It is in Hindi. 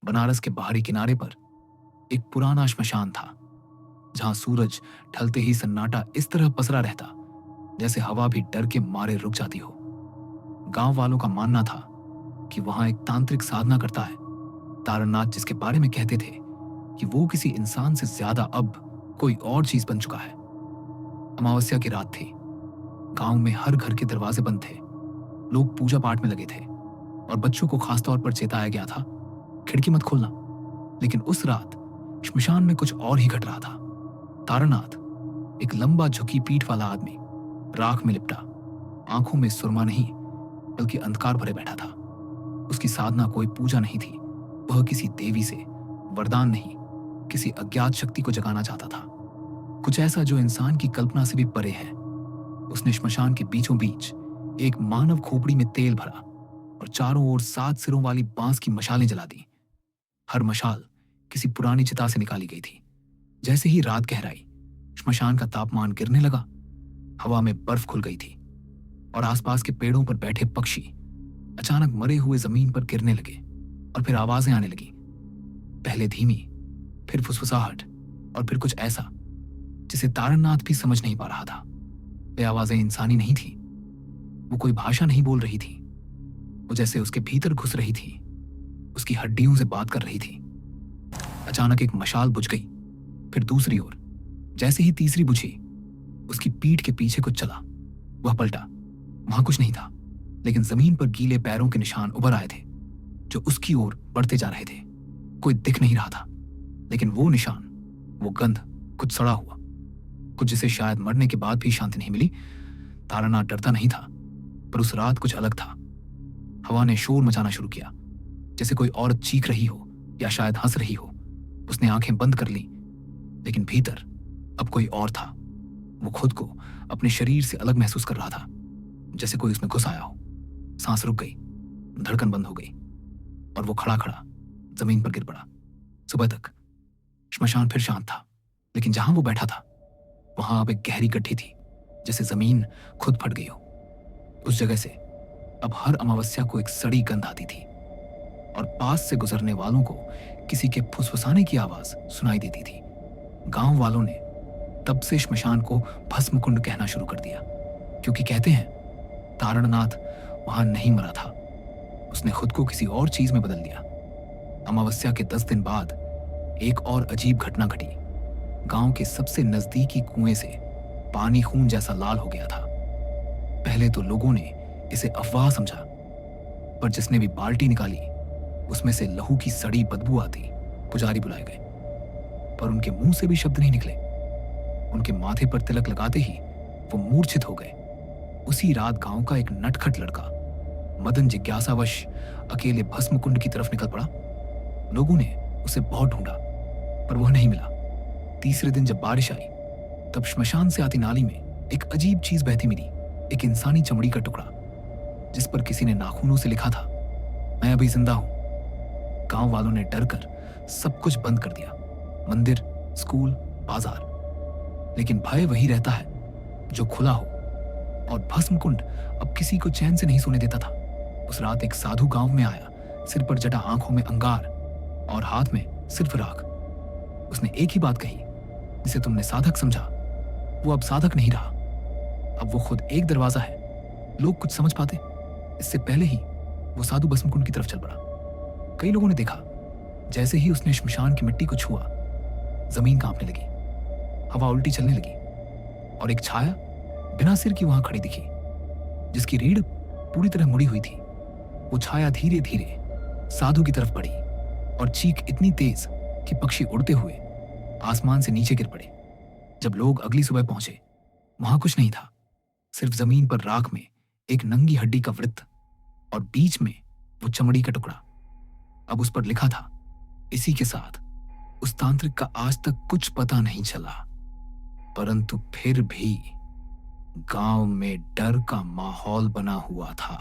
बनारस के बाहरी किनारे पर एक पुराना श्मशान था, जहां सूरज ढलते ही सन्नाटा इस तरह पसरा रहता जैसे हवा भी डर के मारे रुक जाती हो। गांव वालों का मानना था कि वहां एक तांत्रिक साधना करता है तारनाथ, जिसके बारे में कहते थे कि वो किसी इंसान से ज्यादा अब कोई और चीज बन चुका है। अमावस्या की रात थी। गांव में हर घर के दरवाजे बंद थे। लोग पूजा पाठ में लगे थे और बच्चों को खासतौर पर चेताया गया था, खिड़की मत खोलना। लेकिन उस रात श्मशान में कुछ और ही घट रहा था। तारनाथ, एक लंबा झुकी पीठ वाला आदमी, राख में लिपटा, आंखों में सुरमा नहीं बल्कि अंधकार भरे बैठा था। उसकी साधना कोई पूजा नहीं थी। वह किसी देवी से वरदान नहीं, किसी अज्ञात शक्ति को जगाना चाहता था, कुछ ऐसा जो इंसान की कल्पना से भी परे है। उसने श्मशान के बीचों बीच एक मानव खोपड़ी में तेल भरा और चारों ओर 7 सिरों वाली बांस की मशालें जला दी। हर मशाल किसी पुरानी चिता से निकाली गई थी। जैसे ही रात गहराई, श्मशान का तापमान गिरने लगा, हवा में बर्फ खुल गई थी और आसपास के पेड़ों पर बैठे पक्षी अचानक मरे हुए जमीन पर गिरने लगे और फिर आवाजें आने लगी। पहले धीमी, फिर फुसफुसाहट और फिर कुछ ऐसा जिसे तारनाथ भी समझ नहीं पा रहा था। वे आवाजें इंसानी नहीं थी। वो कोई भाषा नहीं बोल रही थी। वो जैसे उसके भीतर घुस रही थी, उसकी हड्डियों से बात कर रही थी। अचानक एक मशाल बुझ गई, फिर दूसरी ओर। जैसे ही तीसरी बुझी, उसकी पीठ के पीछे कुछ चला। वह पलटा। वहां कुछ नहीं था, लेकिन जमीन पर गीले पैरों के निशान उभर आए थे जो उसकी ओर बढ़ते जा रहे थे। कोई दिख नहीं रहा था, लेकिन वो निशान, वो गंध, कुछ सड़ा हुआ, कुछ जिसे शायद मरने के बाद भी शांति नहीं मिली। तारनाथ डरता नहीं था, पर उस रात कुछ अलग था। हवा ने शोर मचाना शुरू किया, जैसे कोई औरत चीख रही हो या शायद हंस रही हो। उसने आंखें बंद कर ली, लेकिन भीतर अब कोई और था। वो खुद को अपने शरीर से अलग महसूस कर रहा था, जैसे कोई उसमें घुस आया हो। सांस रुक गई, धड़कन बंद हो गई और वो खड़ा खड़ा जमीन पर गिर पड़ा। सुबह तक श्मशान फिर शांत था, लेकिन जहां वो बैठा था वहां अब एक गहरी गड्ढी थी, जैसे जमीन खुद फट गई हो। उस जगह से अब हर अमावस्या को एक सड़ी गंध आती थी और पास से गुजरने वालों को किसी के फुसफुसाने की आवाज सुनाई देती थी। गांव वालों ने तब से श्मशान को भस्म कुंड कहना शुरू कर दिया, क्योंकि कहते हैं तारनाथ वहां नहीं मरा था। उसने खुद को किसी और चीज में बदल दिया। अमावस्या के 10 दिन बाद एक और अजीब घटना घटी। गांव के सबसे नजदीकी कुएं से पानी खून जैसा लाल हो गया था। पहले तो लोगों ने इसे अफवाह समझा, पर जिसने भी बाल्टी निकाली उसमें से लहू की सड़ी बदबू आती। पुजारी बुलाए गए, पर उनके मुंह से भी शब्द नहीं निकले। उनके माथे पर तिलक लगाते ही वो मूर्छित हो गए। उसी रात गांव का एक नटखट लड़का मदन जिज्ञासावश अकेले भस्म कुंड की तरफ निकल पड़ा। लोगों ने उसे बहुत ढूंढा, पर वह नहीं मिला। तीसरे दिन जब बारिश आई, तब श्मशान से आती नाली में एक अजीब चीज बहती मिली। एक इंसानी चमड़ी का टुकड़ा, जिस पर किसी ने नाखूनों से लिखा था, मैं अभी जिंदा हूं। गांव वालों ने डर कर सब कुछ बंद कर दिया, मंदिर, स्कूल, बाजार। लेकिन भय वही रहता है जो खुला हो, और भस्म कुंड अब किसी को चैन से नहीं सोने देता था। उस रात एक साधु गांव में आया, सिर पर जटा, आंखों में अंगार और हाथ में सिर्फ राख। उसने एक ही बात कही, जिसे तुमने साधक समझा वो अब साधक नहीं रहा। अब वो खुद एक दरवाजा है। लोग कुछ समझ पाते इससे पहले ही वो साधु भस्म कुंड की तरफ चल पड़ा। कई लोगों ने देखा, जैसे ही उसने श्मशान की मिट्टी को छुआ, जमीन कांपने लगी, हवा उल्टी चलने लगी और एक छाया बिना सिर की वहां खड़ी दिखी, जिसकी रीढ़ पूरी तरह मुड़ी हुई थी। वो छाया धीरे धीरे साधु की तरफ बढ़ी और चीख इतनी तेज कि पक्षी उड़ते हुए आसमान से नीचे गिर पड़े। जब लोग अगली सुबह पहुंचे, वहां कुछ नहीं था, सिर्फ जमीन पर राख में एक नंगी हड्डी का वृत्त और बीच में वो चमड़ी का टुकड़ा। अब उस पर लिखा था, इसी के साथ उस तांत्रिक का आज तक कुछ पता नहीं चला, परंतु फिर भी गांव में डर का माहौल बना हुआ था।